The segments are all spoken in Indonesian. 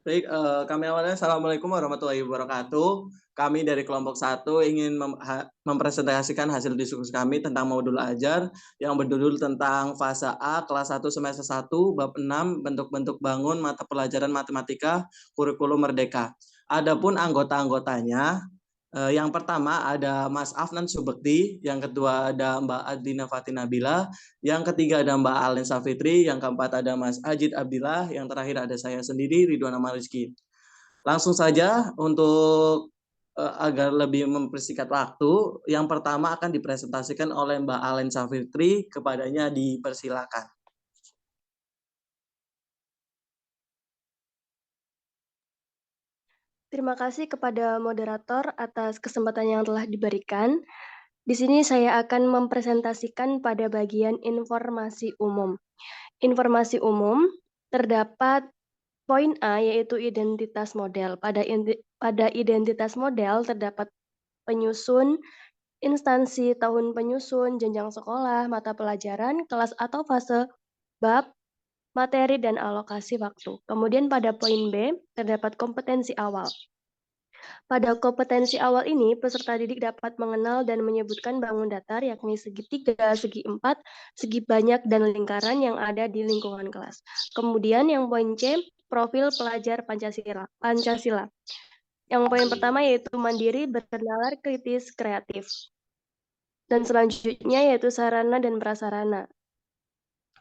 Baik, kami awalnya assalamualaikum warahmatullahi wabarakatuh. Kami dari kelompok satu ingin mempresentasikan hasil diskusi kami tentang modul ajar yang berjudul tentang fase A kelas 1 semester 1 bab 6 bentuk-bentuk bangun mata pelajaran matematika kurikulum merdeka. Adapun anggota-anggotanya, yang pertama ada Mas Afnan Subekti, yang kedua ada Mbak Adina Fatinabila, yang ketiga ada Mbak Alen Safitri, yang keempat ada Mas Ajid Abdillah, yang terakhir ada saya sendiri Ridwan Amarizki. Langsung saja untuk agar lebih mempersingkat waktu, yang pertama akan dipresentasikan oleh Mbak Alen Safitri, kepadanya dipersilakan. Terima kasih kepada moderator atas kesempatan yang telah diberikan. Di sini saya akan mempresentasikan pada bagian informasi umum. Informasi umum terdapat poin A yaitu identitas model. Pada identitas model terdapat penyusun, instansi, tahun penyusun, jenjang sekolah, mata pelajaran, kelas atau fase, bab, materi, dan alokasi waktu. Kemudian pada poin B terdapat kompetensi awal. Pada kompetensi awal ini, peserta didik dapat mengenal dan menyebutkan bangun datar, yakni segitiga, segi empat, segi banyak, dan lingkaran yang ada di lingkungan kelas. Kemudian yang poin C, profil pelajar Pancasila. Yang poin pertama yaitu mandiri, bernalar, kritis, kreatif. Dan selanjutnya yaitu sarana dan prasarana.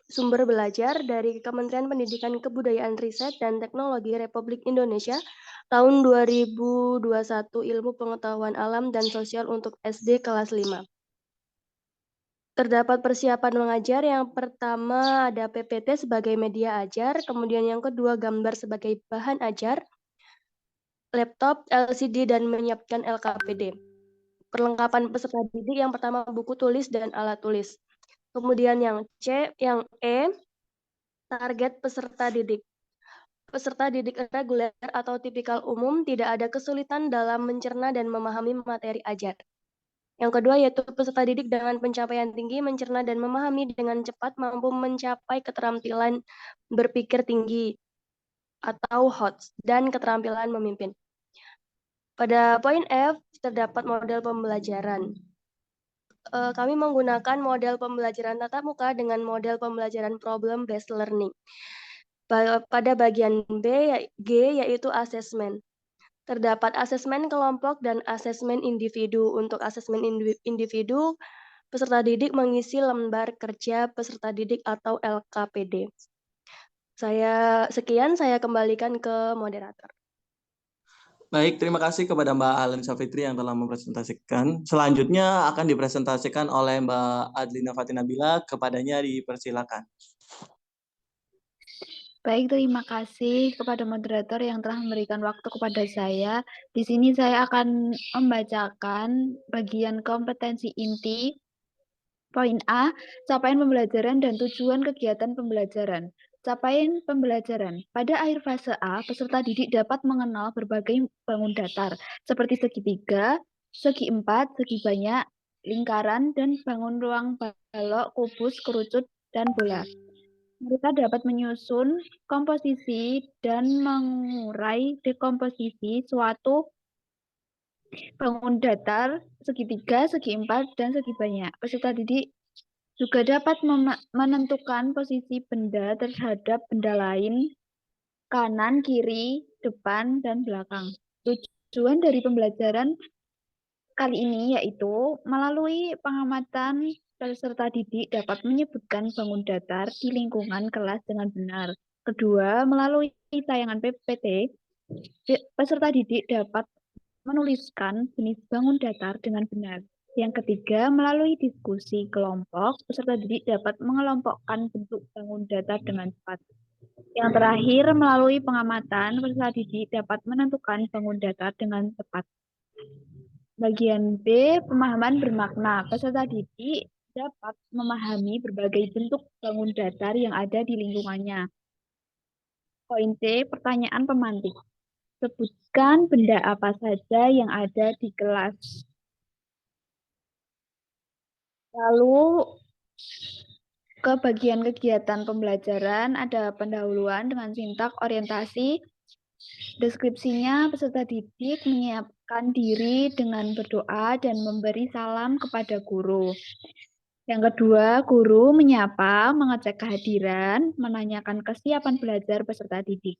Sumber belajar dari Kementerian Pendidikan Kebudayaan Riset dan Teknologi Republik Indonesia tahun 2021 Ilmu Pengetahuan Alam dan Sosial untuk SD kelas 5. Terdapat persiapan mengajar, yang pertama ada PPT sebagai media ajar, kemudian yang kedua gambar sebagai bahan ajar, laptop, LCD, dan menyiapkan LKPD. Perlengkapan peserta didik yang pertama buku tulis dan alat tulis. Kemudian yang E, target peserta didik. Peserta didik reguler atau tipikal umum tidak ada kesulitan dalam mencerna dan memahami materi ajar. Yang kedua yaitu peserta didik dengan pencapaian tinggi mencerna dan memahami dengan cepat, mampu mencapai keterampilan berpikir tinggi atau HOTS dan keterampilan memimpin. Pada poin F terdapat model pembelajaran. Kami menggunakan model pembelajaran tatap muka dengan model pembelajaran problem based learning. Pada bagian G yaitu asesmen. Terdapat asesmen kelompok dan asesmen individu. Untuk asesmen individu, peserta didik mengisi lembar kerja peserta didik atau LKPD. Saya kembalikan ke moderator. Baik, terima kasih kepada Mbak Alen Safitri yang telah mempresentasikan. Selanjutnya akan dipresentasikan oleh Mbak Adlina Fatinabila, kepadanya dipersilakan. Baik, terima kasih kepada moderator yang telah memberikan waktu kepada saya. Di sini saya akan membacakan bagian kompetensi inti. Poin A, capaian pembelajaran dan tujuan kegiatan pembelajaran. Capaian pembelajaran. Pada akhir fase A, peserta didik dapat mengenal berbagai bangun datar, seperti segitiga, segi empat, segi banyak, lingkaran, dan bangun ruang balok, kubus, kerucut, dan bola. Mereka dapat menyusun komposisi dan mengurai dekomposisi suatu bangun datar, segitiga, segi empat, dan segi banyak. Peserta didik juga dapat menentukan posisi benda terhadap benda lain, kanan, kiri, depan, dan belakang. Tujuan dari pembelajaran kali ini yaitu melalui pengamatan peserta didik dapat menyebutkan bangun datar di lingkungan kelas dengan benar. Kedua, melalui tayangan PPT, peserta didik dapat menuliskan jenis bangun datar dengan benar. Yang ketiga, melalui diskusi kelompok, peserta didik dapat mengelompokkan bentuk bangun datar dengan cepat. Yang terakhir, melalui pengamatan, peserta didik dapat menentukan bangun datar dengan tepat. Bagian B, pemahaman bermakna. Peserta didik dapat memahami berbagai bentuk bangun datar yang ada di lingkungannya. Poin C, pertanyaan pemantik. Sebutkan benda apa saja yang ada di kelas. Lalu ke bagian kegiatan pembelajaran ada pendahuluan dengan sintak orientasi, Deskripsinya, peserta didik menyiapkan diri dengan berdoa dan memberi salam kepada guru. Yang kedua, guru menyapa, mengecek kehadiran, menanyakan kesiapan belajar peserta didik.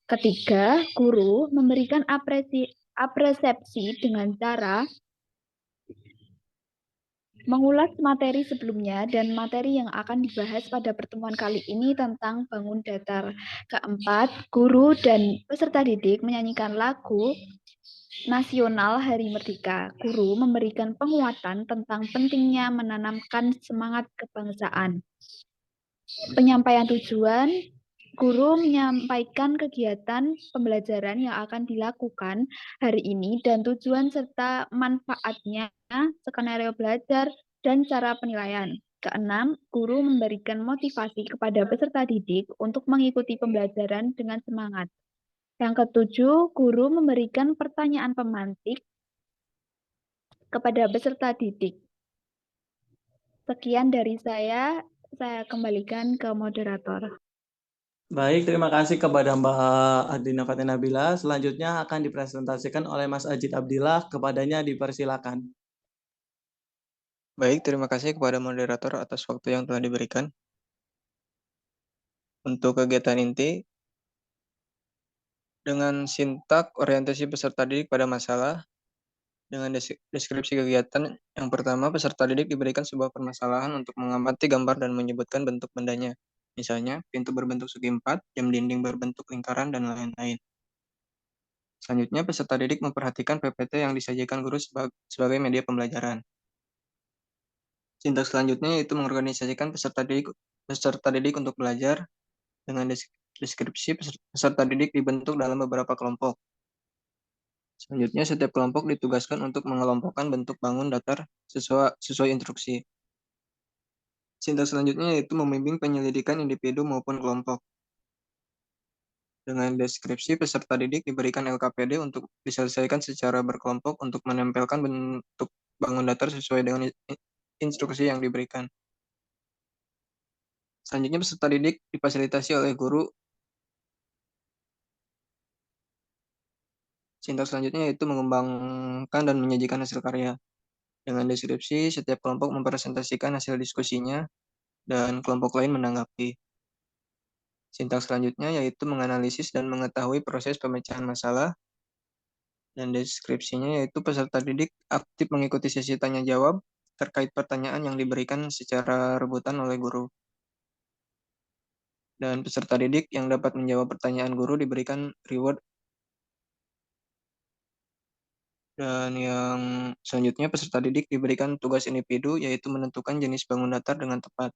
Ketiga, guru memberikan apresiasi dengan cara mengulas materi sebelumnya dan materi yang akan dibahas pada pertemuan kali ini tentang bangun datar. Keempat, guru dan peserta didik menyanyikan lagu nasional Hari Merdeka. Guru memberikan penguatan tentang pentingnya menanamkan semangat kebangsaan. Penyampaian tujuan, guru menyampaikan kegiatan pembelajaran yang akan dilakukan hari ini dan tujuan serta manfaatnya, skenario belajar, dan cara penilaian. Keenam, guru memberikan motivasi kepada peserta didik untuk mengikuti pembelajaran dengan semangat. Yang ketujuh, guru memberikan pertanyaan pemantik kepada peserta didik. Sekian dari saya kembalikan ke moderator. Baik, terima kasih kepada Mbak Adina Fatina Nabila. Selanjutnya akan dipresentasikan oleh Mas Ajid Abdillah. Kepadanya dipersilakan. Baik, terima kasih kepada moderator atas waktu yang telah diberikan. Untuk kegiatan inti, dengan sintak orientasi peserta didik pada masalah, dengan deskripsi kegiatan, yang pertama peserta didik diberikan sebuah permasalahan untuk mengamati gambar dan menyebutkan bentuk bendanya. Misalnya, pintu berbentuk segi empat, jam dinding berbentuk lingkaran, dan lain-lain. Selanjutnya, peserta didik memperhatikan PPT yang disajikan guru sebagai media pembelajaran. Sintak selanjutnya yaitu mengorganisasikan peserta didik untuk belajar dengan deskripsi peserta didik dibentuk dalam beberapa kelompok. Selanjutnya, setiap kelompok ditugaskan untuk mengelompokkan bentuk bangun datar sesuai instruksi. Sintak selanjutnya yaitu membimbing penyelidikan individu maupun kelompok. Dengan deskripsi, peserta didik diberikan LKPD untuk diselesaikan secara berkelompok untuk menempelkan bentuk bangun datar sesuai dengan instruksi yang diberikan. Selanjutnya, peserta didik difasilitasi oleh guru. Sintak selanjutnya yaitu mengembangkan dan menyajikan hasil karya. Dengan deskripsi, setiap kelompok mempresentasikan hasil diskusinya dan kelompok lain menanggapi. Sintak selanjutnya yaitu menganalisis dan mengetahui proses pemecahan masalah. Dan deskripsinya yaitu peserta didik aktif mengikuti sesi tanya jawab terkait pertanyaan yang diberikan secara rebutan oleh guru. Dan peserta didik yang dapat menjawab pertanyaan guru diberikan reward. Dan yang selanjutnya peserta didik diberikan tugas individu yaitu menentukan jenis bangun datar dengan tepat.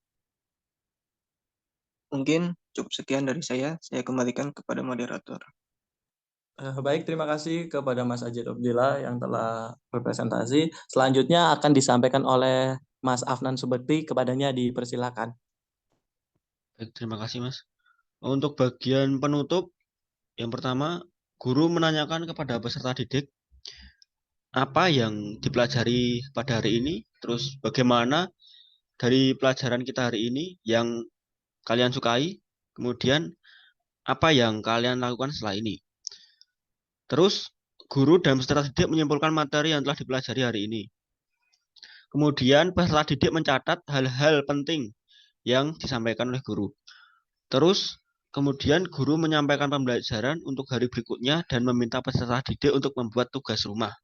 Mungkin cukup sekian dari saya kembalikan kepada moderator. Baik, terima kasih kepada Mas Ajid Abdillah yang telah berpresentasi. Selanjutnya akan disampaikan oleh Mas Afnan Subekti, kepadanya dipersilakan. Baik, terima kasih Mas. Untuk bagian penutup, yang pertama, guru menanyakan kepada peserta didik apa yang dipelajari pada hari ini, terus bagaimana dari pelajaran kita hari ini yang kalian sukai, kemudian apa yang kalian lakukan setelah ini. Terus, guru dan peserta didik menyimpulkan materi yang telah dipelajari hari ini. Kemudian, peserta didik mencatat hal-hal penting yang disampaikan oleh guru. Terus, kemudian guru menyampaikan pembelajaran untuk hari berikutnya dan meminta peserta didik untuk membuat tugas rumah.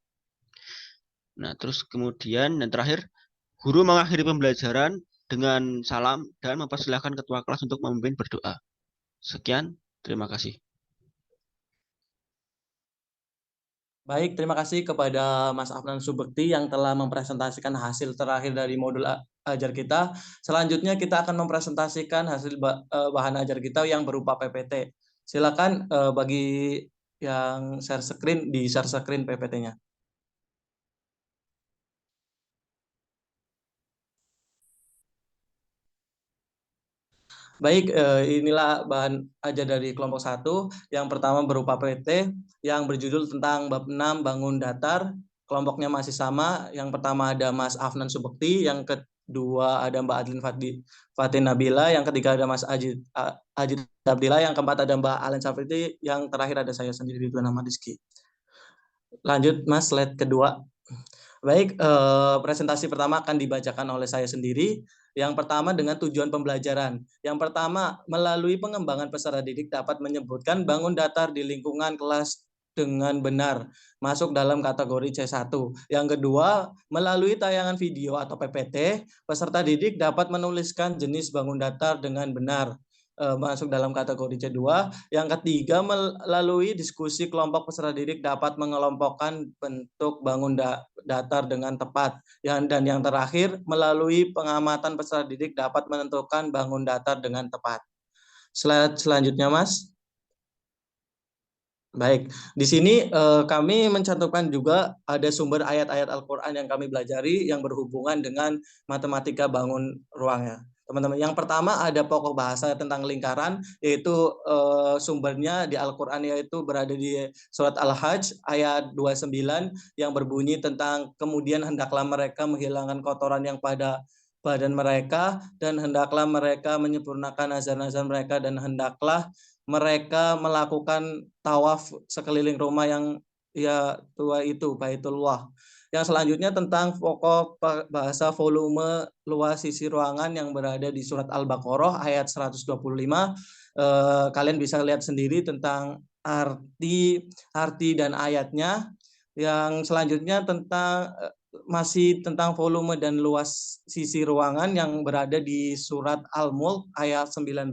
Nah, terus kemudian yang terakhir, guru mengakhiri pembelajaran dengan salam dan mempersilahkan ketua kelas untuk memimpin berdoa. Sekian, terima kasih. Baik, terima kasih kepada Mas Afnan Subekti yang telah mempresentasikan hasil terakhir dari modul ajar kita. Selanjutnya kita akan mempresentasikan hasil bahan ajar kita yang berupa PPT. Silakan bagi yang share screen, di share screen PPT-nya. Baik, inilah bahan ajar dari kelompok 1. Yang pertama berupa PT yang berjudul tentang bab 6 bangun datar. Kelompoknya masih sama. Yang pertama ada Mas Afnan Subekti, yang dua ada Mbak Adlin Fatin Nabila, yang ketiga ada Mas Ajid Abdillah, yang keempat ada Mbak Alen Safriti, yang terakhir ada saya sendiri Ridwan Ahmad Rizky. Lanjut Mas, slide kedua. Baik, presentasi pertama akan dibacakan oleh saya sendiri. Yang pertama dengan tujuan pembelajaran. Yang pertama, melalui pengembangan peserta didik dapat menyebutkan bangun datar di lingkungan kelas dengan benar, masuk dalam kategori C1. Yang kedua, melalui tayangan video atau PPT, peserta didik dapat menuliskan jenis bangun datar dengan benar, masuk dalam kategori C2. Yang ketiga, melalui diskusi kelompok peserta didik dapat mengelompokkan bentuk bangun datar dengan tepat. Dan yang terakhir, melalui pengamatan peserta didik dapat menentukan bangun datar dengan tepat. Slide selanjutnya, Mas. Baik, di sini kami mencantumkan juga ada sumber ayat-ayat Al-Quran yang kami pelajari yang berhubungan dengan matematika bangun ruangnya. Teman-teman, yang pertama ada pokok bahasa tentang lingkaran, yaitu sumbernya di Al-Quran, yaitu berada di surat Al-Hajj ayat 29 yang berbunyi tentang kemudian hendaklah mereka menghilangkan kotoran yang pada badan mereka, dan hendaklah mereka menyempurnakan azan-azan mereka, dan hendaklah mereka melakukan tawaf sekeliling rumah yang ya tua itu, Baitullah. Yang selanjutnya tentang pokok bahasa volume luas sisi ruangan yang berada di surat Al-Baqarah ayat 125. Kalian bisa lihat sendiri tentang arti dan ayatnya. Yang selanjutnya tentang masih tentang volume dan luas sisi ruangan yang berada di surat Al-Mulk ayat 19.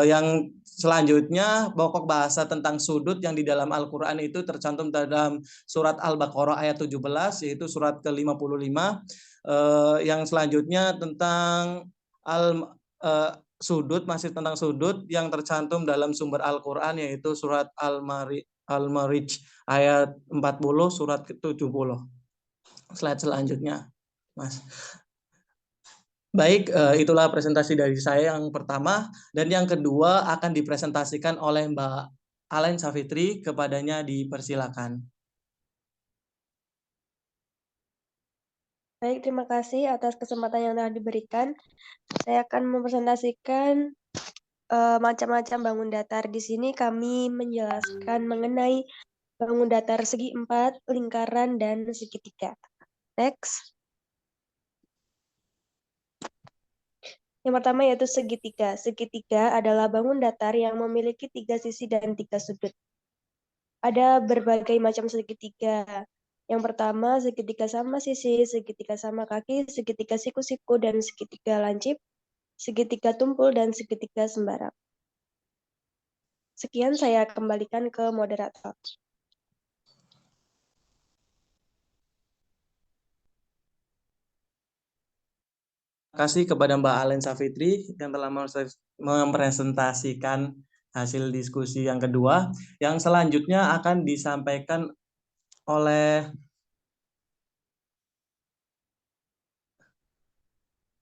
Yang selanjutnya pokok bahasa tentang sudut yang di dalam Al-Quran itu tercantum dalam surat Al-Baqarah ayat 17, yaitu surat ke-55. Yang selanjutnya tentang sudut, masih tentang sudut yang tercantum dalam sumber Al-Quran, yaitu surat Al-Marij ayat 40, surat ke-70. Slide selanjutnya, Mas. Baik, itulah presentasi dari saya yang pertama, dan yang kedua akan dipresentasikan oleh Mbak Alen Safitri, kepadanya dipersilakan. Baik, terima kasih atas kesempatan yang telah diberikan. Saya akan mempresentasikan macam-macam bangun datar. Di sini kami menjelaskan mengenai bangun datar segi 4, lingkaran, dan segitiga. Next. Yang pertama yaitu segitiga. Segitiga adalah bangun datar yang memiliki 3 sisi dan 3 sudut. Ada berbagai macam segitiga. Yang pertama, segitiga sama sisi, segitiga sama kaki, segitiga siku-siku, dan segitiga lancip, segitiga tumpul, dan segitiga sembarang. Sekian, saya kembalikan ke moderator. Terima kasih kepada Mbak Alen Safitri yang telah mempresentasikan hasil diskusi yang kedua. Yang selanjutnya akan disampaikan oleh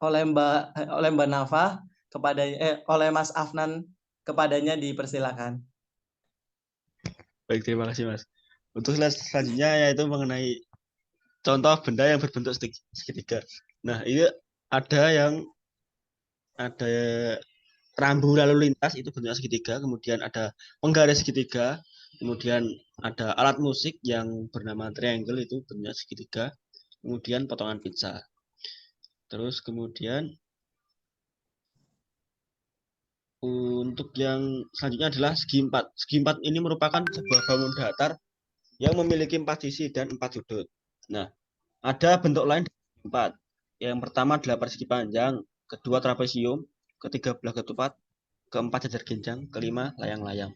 Mbak Nafa oleh Mas Afnan, kepadanya dipersilakan. Baik, terima kasih Mas. Untuk slide selanjutnya yaitu mengenai contoh benda yang berbentuk segitiga. Nah, ini ada rambu lalu lintas itu bentuknya segitiga, kemudian ada penggaris segitiga, kemudian ada alat musik yang bernama triangle itu bentuknya segitiga, kemudian potongan pizza. Terus kemudian untuk yang selanjutnya adalah segi 4. Segi 4 ini merupakan sebuah bangun datar yang memiliki 4 sisi dan 4 sudut. Nah, ada bentuk lain dari 4. Yang pertama adalah persegi panjang, kedua trapesium, ketiga belah ketupat, keempat jajar ginjang, kelima layang-layang.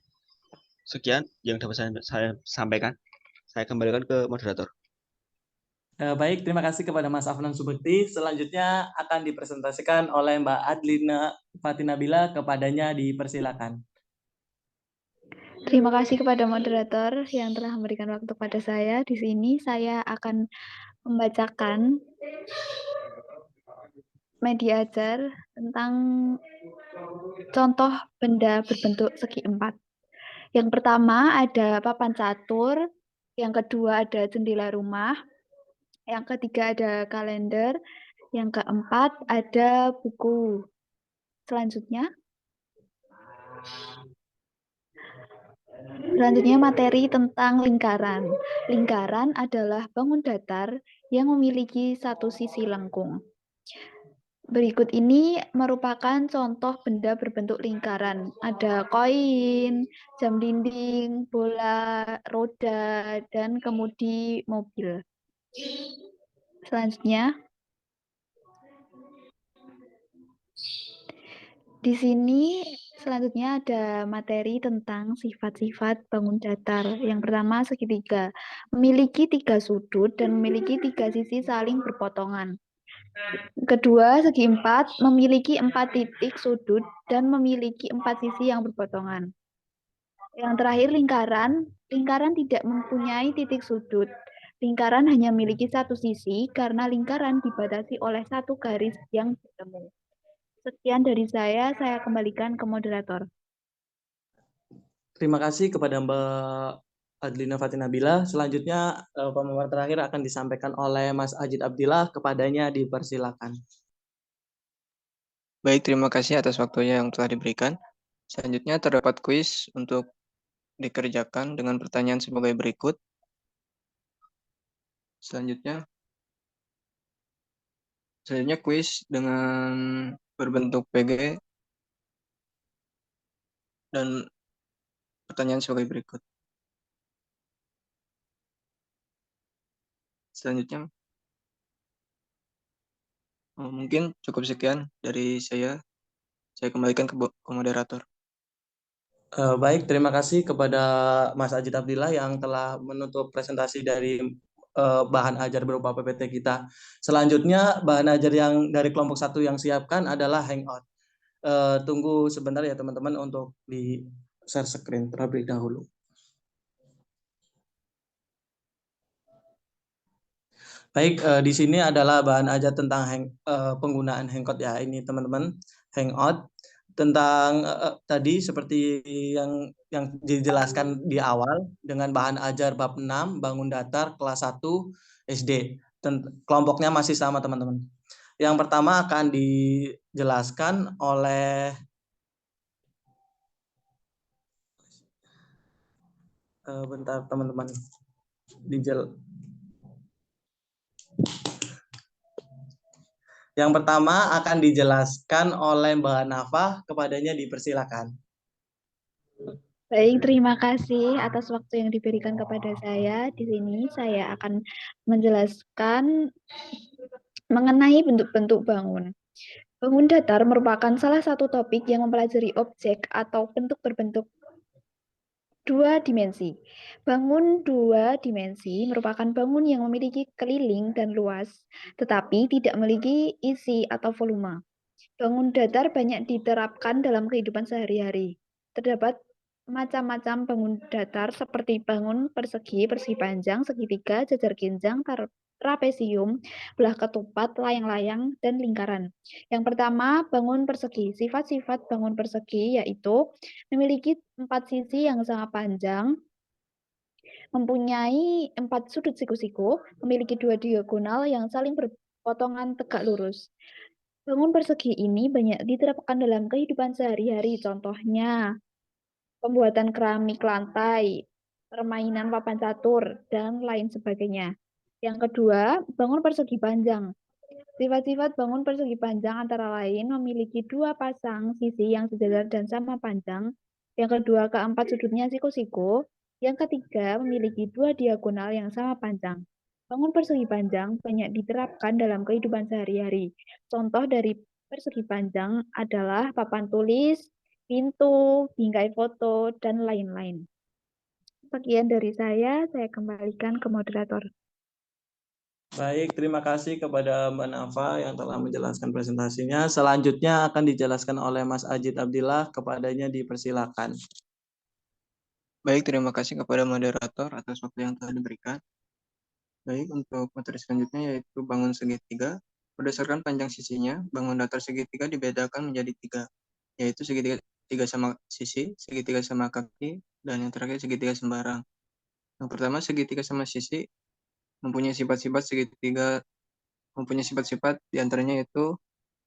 Sekian yang dapat saya sampaikan. Saya kembalikan ke moderator. Baik, terima kasih kepada Mas Afnan Subekti. Selanjutnya akan dipresentasikan oleh Mbak Adlina Fatinabila, kepadanya dipersilakan. Terima kasih kepada moderator yang telah memberikan waktu pada saya. Di sini saya akan membacakan media ajar tentang contoh benda berbentuk segi 4. Yang pertama ada papan catur, yang kedua ada jendela rumah, yang ketiga ada kalender, Yang keempat ada buku. Selanjutnya materi tentang lingkaran. Lingkaran adalah bangun datar yang memiliki satu sisi lengkung. Berikut ini merupakan contoh benda berbentuk lingkaran. Ada koin, jam dinding, bola, roda, dan kemudi mobil. Selanjutnya, di sini selanjutnya ada materi tentang sifat-sifat bangun datar. Yang pertama, segitiga. Memiliki 3 sudut dan memiliki 3 sisi saling berpotongan. Kedua, segi empat memiliki 4 titik sudut dan memiliki 4 sisi yang berpotongan. Yang terakhir, lingkaran. Lingkaran tidak mempunyai titik sudut. Lingkaran hanya memiliki satu sisi karena lingkaran dibatasi oleh satu garis yang bertemu. Sekian dari saya kembalikan ke moderator. Terima kasih kepada Mbak Adlina Fatinabila. Selanjutnya pemaparan terakhir akan disampaikan oleh Mas Ajid Abdillah. Kepadanya dipersilakan. Baik, terima kasih atas waktunya yang telah diberikan. Selanjutnya terdapat kuis untuk dikerjakan dengan pertanyaan sebagai berikut. Selanjutnya kuis dengan berbentuk PG dan pertanyaan sebagai berikut. Selanjutnya, mungkin cukup sekian dari saya. Saya kembalikan ke moderator. Baik, terima kasih kepada Mas Ajid Abdillah yang telah menutup presentasi dari bahan ajar berupa PPT kita. Selanjutnya, bahan ajar yang dari kelompok 1 yang siapkan adalah Hangout. Tunggu sebentar ya teman-teman untuk di share screen terlebih dahulu. Baik, di sini adalah bahan ajar tentang penggunaan Hangout ya, ini teman-teman, Hangout. Tentang tadi seperti yang dijelaskan di awal dengan bahan ajar bab 6 bangun datar kelas 1 SD. Kelompoknya masih sama teman-teman. Yang pertama akan dijelaskan oleh bentar teman-teman. Yang pertama akan dijelaskan oleh Mbak Nafa, kepadanya dipersilakan. Baik, terima kasih atas waktu yang diberikan kepada saya. Di sini saya akan menjelaskan mengenai bentuk-bentuk bangun. Bangun datar merupakan salah satu topik yang mempelajari objek atau bentuk berbentuk dua dimensi. Bangun dua dimensi merupakan bangun yang memiliki keliling dan luas, tetapi tidak memiliki isi atau volume. Bangun datar banyak diterapkan dalam kehidupan sehari-hari. Terdapat macam-macam bangun datar seperti bangun persegi, persegi panjang, segitiga, jajar ginjang, trapesium, belah ketupat, layang-layang, dan lingkaran. Yang pertama, bangun persegi. Sifat-sifat bangun persegi yaitu memiliki 4 sisi yang sangat panjang, mempunyai 4 sudut siku-siku, memiliki 2 diagonal yang saling berpotongan tegak lurus. Bangun persegi ini banyak diterapkan dalam kehidupan sehari-hari, contohnya pembuatan keramik lantai, permainan papan catur, dan lain sebagainya. Yang kedua, bangun persegi panjang. Sifat-sifat bangun persegi panjang antara lain memiliki 2 pasang sisi yang sejajar dan sama panjang. Yang kedua, keempat sudutnya siku-siku. Yang ketiga, memiliki 2 diagonal yang sama panjang. Bangun persegi panjang banyak diterapkan dalam kehidupan sehari-hari. Contoh dari persegi panjang adalah papan tulis, pintu, bingkai foto, dan lain-lain. Sekian dari saya kembalikan ke moderator. Baik, terima kasih kepada Mbak Nafa yang telah menjelaskan presentasinya. Selanjutnya akan dijelaskan oleh Mas Ajid Abdillah, kepadanya dipersilakan. Baik, terima kasih kepada moderator atas waktu yang telah diberikan. Baik, untuk materi selanjutnya yaitu bangun segitiga. Berdasarkan panjang sisinya, bangun datar segitiga dibedakan menjadi 3, yaitu segitiga sama sisi, segitiga sama kaki, dan yang terakhir segitiga sembarang. Yang pertama, segitiga sama sisi mempunyai sifat-sifat segitiga mempunyai sifat-sifat diantaranya yaitu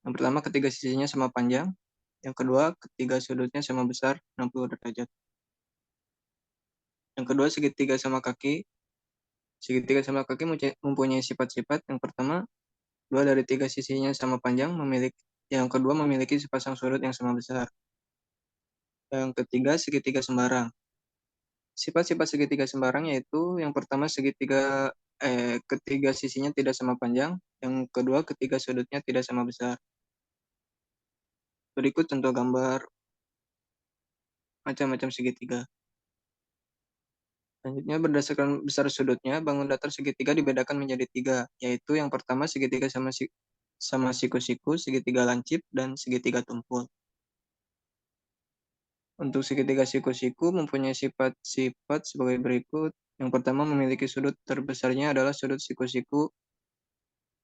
yang pertama ketiga sisinya sama panjang, yang kedua ketiga sudutnya sama besar 60 derajat. Yang kedua segitiga sama kaki. Segitiga sama kaki mempunyai sifat-sifat. Yang pertama, dua dari tiga sisinya sama panjang, yang kedua memiliki sepasang sudut yang sama besar. Yang ketiga segitiga sembarang. Sifat-sifat segitiga sembarang yaitu yang pertama ketiga sisinya tidak sama panjang, yang kedua ketiga sudutnya tidak sama besar. Berikut contoh gambar macam-macam segitiga. Selanjutnya berdasarkan besar sudutnya, bangun datar segitiga dibedakan menjadi 3, yaitu yang pertama segitiga sama siku-siku, segitiga lancip, dan segitiga tumpul. Untuk segitiga siku-siku mempunyai sifat-sifat sebagai berikut. Yang pertama memiliki sudut terbesarnya adalah sudut siku-siku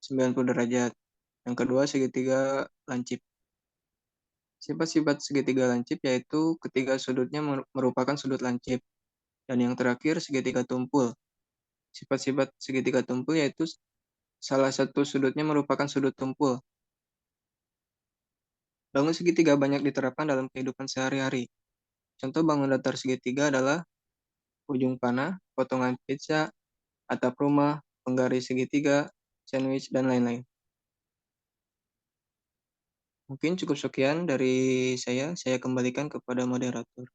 90 derajat. Yang kedua segitiga lancip. Sifat-sifat segitiga lancip yaitu ketiga sudutnya merupakan sudut lancip. Dan yang terakhir segitiga tumpul. Sifat-sifat segitiga tumpul yaitu salah satu sudutnya merupakan sudut tumpul. Bangun segitiga banyak diterapkan dalam kehidupan sehari-hari. Contoh bangun datar segitiga adalah ujung panah, potongan pizza, atap rumah, penggaris segitiga, sandwich, dan lain-lain. Mungkin cukup sekian dari saya. Saya kembalikan kepada moderator.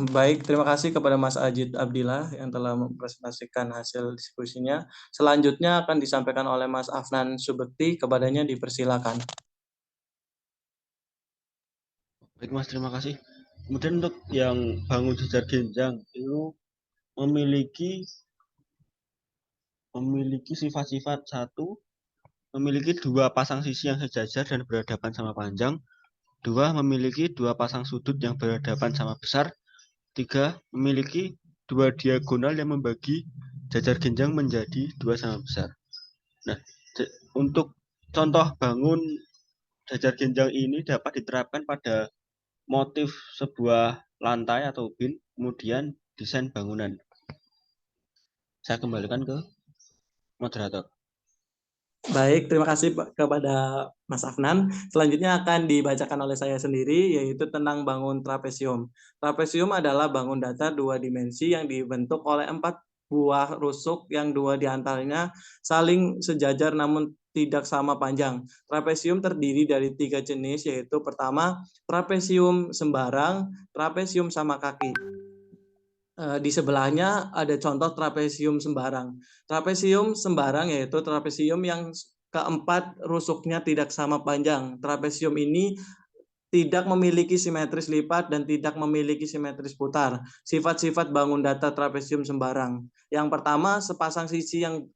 Baik, terima kasih kepada Mas Ajid Abdillah yang telah mempresentasikan hasil diskusinya. Selanjutnya akan disampaikan oleh Mas Afnan Subekti, kepadanya dipersilakan. Baik Mas, terima kasih. Kemudian untuk yang bangun jejar genjang itu memiliki sifat-sifat satu, memiliki dua pasang sisi yang sejajar dan berhadapan sama panjang. Dua, memiliki dua pasang sudut yang berhadapan sama besar. Tiga, memiliki dua diagonal yang membagi jajar genjang menjadi dua sama besar. Nah, untuk contoh bangun jajar genjang ini dapat diterapkan pada motif sebuah lantai atau bin, kemudian desain bangunan. Saya kembalikan ke moderator. Baik, terima kasih kepada Mas Afnan. Selanjutnya akan dibacakan oleh saya sendiri, yaitu tentang bangun trapesium. Trapesium adalah bangun datar dua dimensi yang dibentuk oleh 4 buah rusuk yang 2 diantaranya saling sejajar namun tidak sama panjang. Trapesium terdiri dari 3 jenis, yaitu pertama, trapesium sembarang, trapesium sama kaki. Di sebelahnya ada contoh trapesium sembarang. Trapesium sembarang yaitu trapesium yang keempat rusuknya tidak sama panjang. Trapesium ini tidak memiliki simetris lipat dan tidak memiliki simetris putar. Sifat-sifat bangun datar trapesium sembarang. Yang pertama, sepasang sisi yang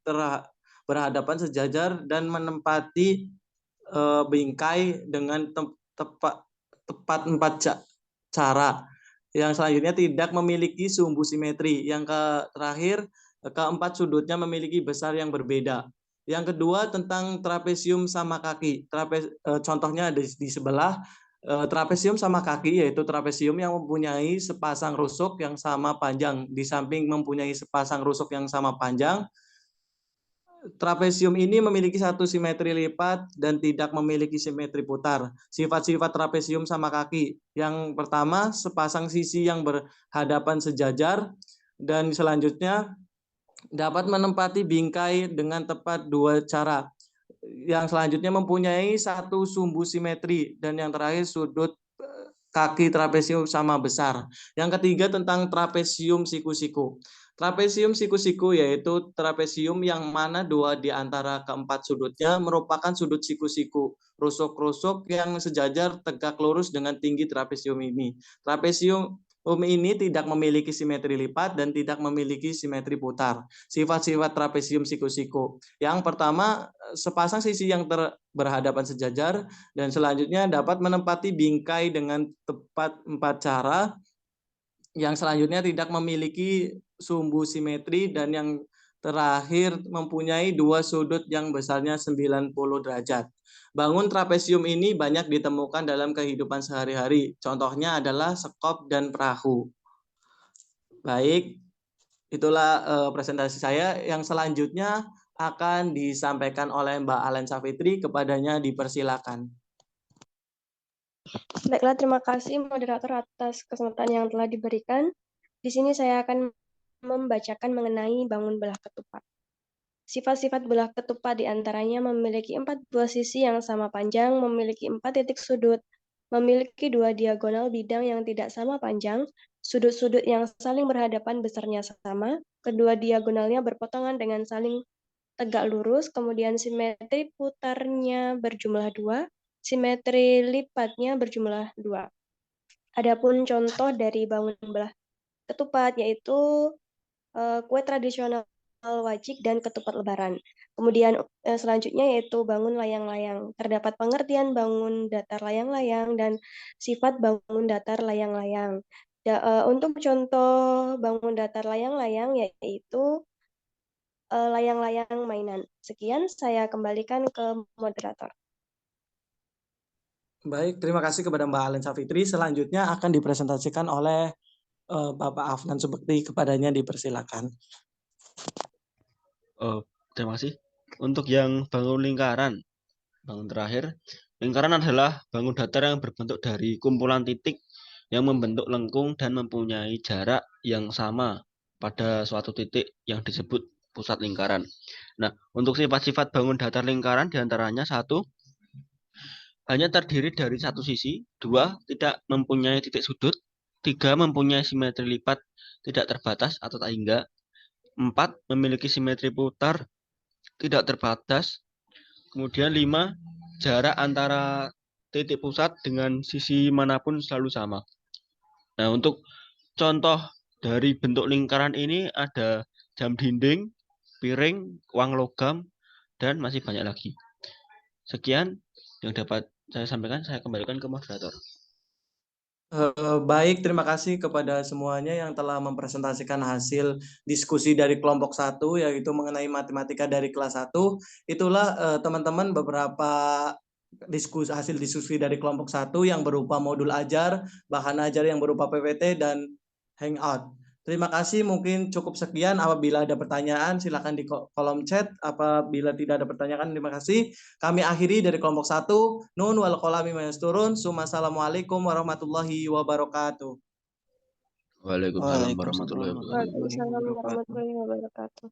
berhadapan sejajar dan menempati bingkai dengan tepat 4 cara. Yang selanjutnya tidak memiliki sumbu simetri. Yang terakhir, keempat sudutnya memiliki besar yang berbeda. Yang kedua tentang trapesium sama kaki. Contohnya ada di sebelah. Trapesium sama kaki yaitu trapesium yang mempunyai sepasang rusuk yang sama panjang. Di samping mempunyai sepasang rusuk yang sama panjang, trapesium ini memiliki satu simetri lipat dan tidak memiliki simetri putar. Sifat-sifat trapesium sama kaki. Yang pertama, sepasang sisi yang berhadapan sejajar, dan selanjutnya dapat menempati bingkai dengan tepat 2 cara. Yang selanjutnya mempunyai satu sumbu simetri, dan yang terakhir sudut kaki trapesium sama besar. Yang ketiga tentang trapesium siku-siku. Trapesium siku-siku yaitu trapesium yang mana 2 di antara keempat sudutnya merupakan sudut siku-siku, rusuk-rusuk yang sejajar tegak lurus dengan tinggi trapesium ini. Trapesium ini tidak memiliki simetri lipat dan tidak memiliki simetri putar. Sifat-sifat trapesium siku-siku. Yang pertama, sepasang sisi yang berhadapan sejajar, dan selanjutnya dapat menempati bingkai dengan tepat 4 cara. Yang selanjutnya tidak memiliki sumbu simetri, dan yang terakhir mempunyai 2 sudut yang besarnya 90 derajat. Bangun trapesium ini banyak ditemukan dalam kehidupan sehari-hari. Contohnya adalah sekop dan perahu. Baik, itulah presentasi saya. Yang selanjutnya akan disampaikan oleh Mbak Alen Safitri. Kepadanya dipersilakan. Baiklah, terima kasih moderator atas kesempatan yang telah diberikan. Di sini saya akan membacakan mengenai bangun belah ketupat. Sifat-sifat belah ketupat diantaranya memiliki 4 buah sisi yang sama panjang, memiliki 4 titik sudut, memiliki 2 diagonal bidang yang tidak sama panjang, sudut-sudut yang saling berhadapan besarnya sama, kedua diagonalnya berpotongan dengan saling tegak lurus, kemudian simetri putarnya berjumlah 2, simetri lipatnya berjumlah 2. Adapun contoh dari bangun belah ketupat yaitu kue tradisional wajik dan ketupat lebaran. Kemudian selanjutnya yaitu bangun layang-layang. Terdapat pengertian bangun datar layang-layang dan sifat bangun datar layang-layang. Untuk contoh bangun datar layang-layang yaitu layang-layang mainan. Sekian, saya kembalikan ke moderator. Baik, terima kasih kepada Mbak Alen Safitri. Selanjutnya akan dipresentasikan oleh Bapak Afnan Subekti. Kepadanya dipersilakan. Terima kasih. Untuk yang bangun lingkaran, bangun terakhir, lingkaran adalah bangun datar yang berbentuk dari kumpulan titik yang membentuk lengkung dan mempunyai jarak yang sama pada suatu titik yang disebut pusat lingkaran. Nah, untuk sifat-sifat bangun datar lingkaran diantaranya 1, hanya terdiri dari satu sisi, 2, tidak mempunyai titik sudut, 3, mempunyai simetri lipat tidak terbatas atau tak hingga, 4, memiliki simetri putar tidak terbatas, kemudian 5, jarak antara titik pusat dengan sisi manapun selalu sama. Nah, untuk contoh dari bentuk lingkaran ini ada jam dinding, piring, uang logam, dan masih banyak lagi. Sekian yang dapat saya sampaikan, saya kembalikan ke moderator. Baik, terima kasih kepada semuanya yang telah mempresentasikan hasil diskusi dari kelompok 1, yaitu mengenai matematika dari kelas 1. Itulah teman-teman beberapa hasil diskusi dari kelompok 1 yang berupa modul ajar, bahan ajar yang berupa PPT, dan hangout. Terima kasih, mungkin cukup sekian. Apabila ada pertanyaan, silakan di kolom chat. Apabila tidak ada pertanyaan, terima kasih. Kami akhiri dari kelompok 1. Nun wal qalami ma yasturun. Assalamualaikum warahmatullahi wabarakatuh. Waalaikumsalam warahmatullahi wabarakatuh. Waalaikumsalam warahmatullahi wabarakatuh.